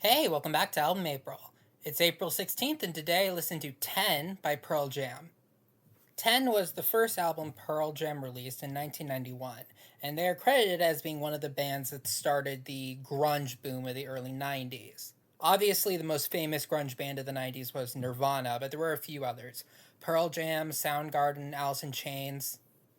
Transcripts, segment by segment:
Hey, welcome back to Album April. It's April 16th, and today I listened to 10 by Pearl Jam. 10 was the first album Pearl Jam released in 1991, and they are credited as being one of the bands that started the grunge boom of the early 90s. Obviously, the most famous grunge band of the 90s was Nirvana, but there were a few others: Pearl Jam, Soundgarden, Alice in Chains.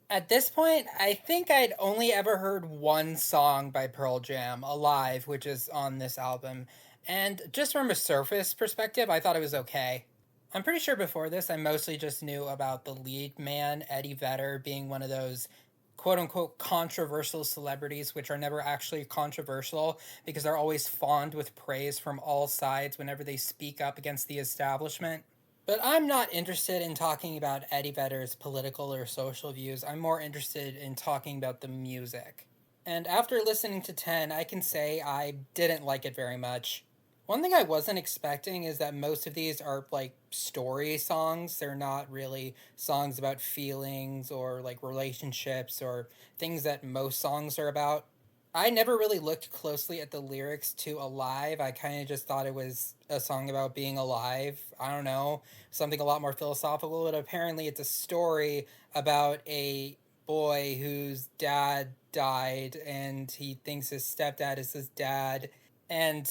At this point, I think I'd only ever heard one song by Pearl Jam, Alive, which is on this album. And just from a surface perspective, I thought it was okay. I'm pretty sure before this, I mostly just knew about the lead man, Eddie Vedder, being one of those quote unquote controversial celebrities, which are never actually controversial because they're always fawned with praise from all sides whenever they speak up against the establishment. But I'm not interested in talking about Eddie Vedder's political or social views. I'm more interested in talking about the music. And after listening to 10, I can say I didn't like it very much. One thing I wasn't expecting is that most of these are like story songs. They're not really songs about feelings or like relationships or things that most songs are about. I never really looked closely at the lyrics to Alive. I kind of just thought it was a song about being alive. I don't know, something a lot more philosophical, but apparently it's a story about a boy whose dad died and he thinks his stepdad is his dad. And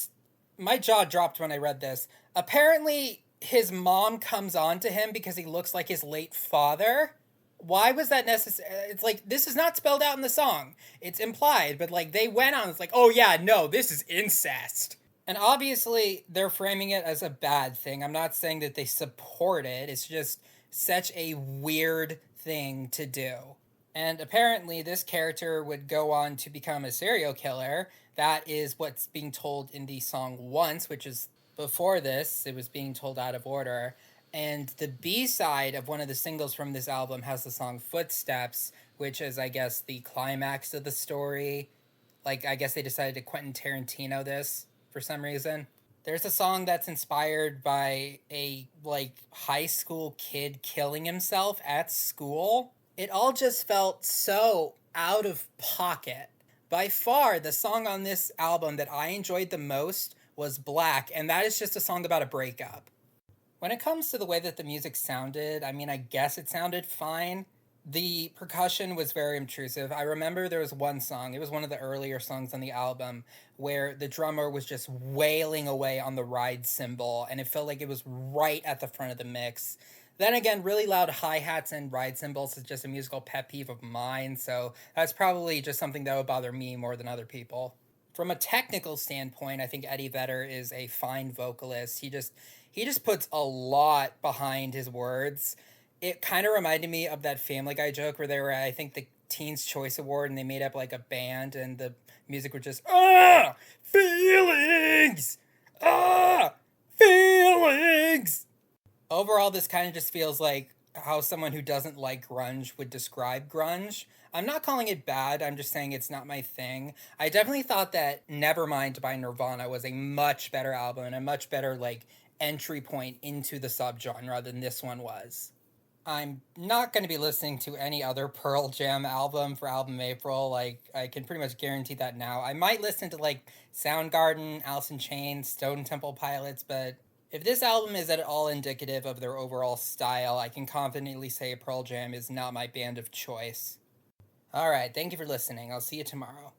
my jaw dropped when I read this. Apparently, his mom comes on to him because he looks like his late father. Why was that necessary? It's like, this is not spelled out in the song. It's implied, but like they went on, it's like, oh yeah, no, this is incest. And obviously, they're framing it as a bad thing. I'm not saying that they support it, it's just such a weird thing to do. And apparently, this character would go on to become a serial killer. That is what's being told in the song Once, which is before this, it was being told out of order. And the B side of one of the singles from this album has the song Footsteps, which is, I guess, the climax of the story. Like, I guess they decided to Quentin Tarantino this for some reason. There's a song that's inspired by a, like, high school kid killing himself at school. It all just felt so out of pocket. By far, the song on this album that I enjoyed the most was Black, and that is just a song about a breakup. When it comes to the way that the music sounded, I mean, I guess it sounded fine. The percussion was very intrusive. I remember there was one song, it was one of the earlier songs on the album, where the drummer was just wailing away on the ride cymbal, and it felt like it was right at the front of the mix. Then again, really loud hi hats and ride cymbals is just a musical pet peeve of mine, so that's probably just something that would bother me more than other people. From a technical standpoint, I think Eddie Vedder is a fine vocalist. He just puts a lot behind his words. It kind of reminded me of that Family Guy joke where they were at, I think, the Teens Choice Award and they made up like a band and the music was just feelings, feelings. Overall, this kind of just feels like how someone who doesn't like grunge would describe grunge. I'm not calling it bad, I'm just saying it's not my thing. I definitely thought that Nevermind by Nirvana was a much better album and a much better, like, entry point into the subgenre than this one was. I'm not going to be listening to any other Pearl Jam album for Album April. Like, I can pretty much guarantee that now. I might listen to, like, Soundgarden, Alice in Chains, Stone Temple Pilots, but if this album is at all indicative of their overall style, I can confidently say Pearl Jam is not my band of choice. Alright, thank you for listening. I'll see you tomorrow.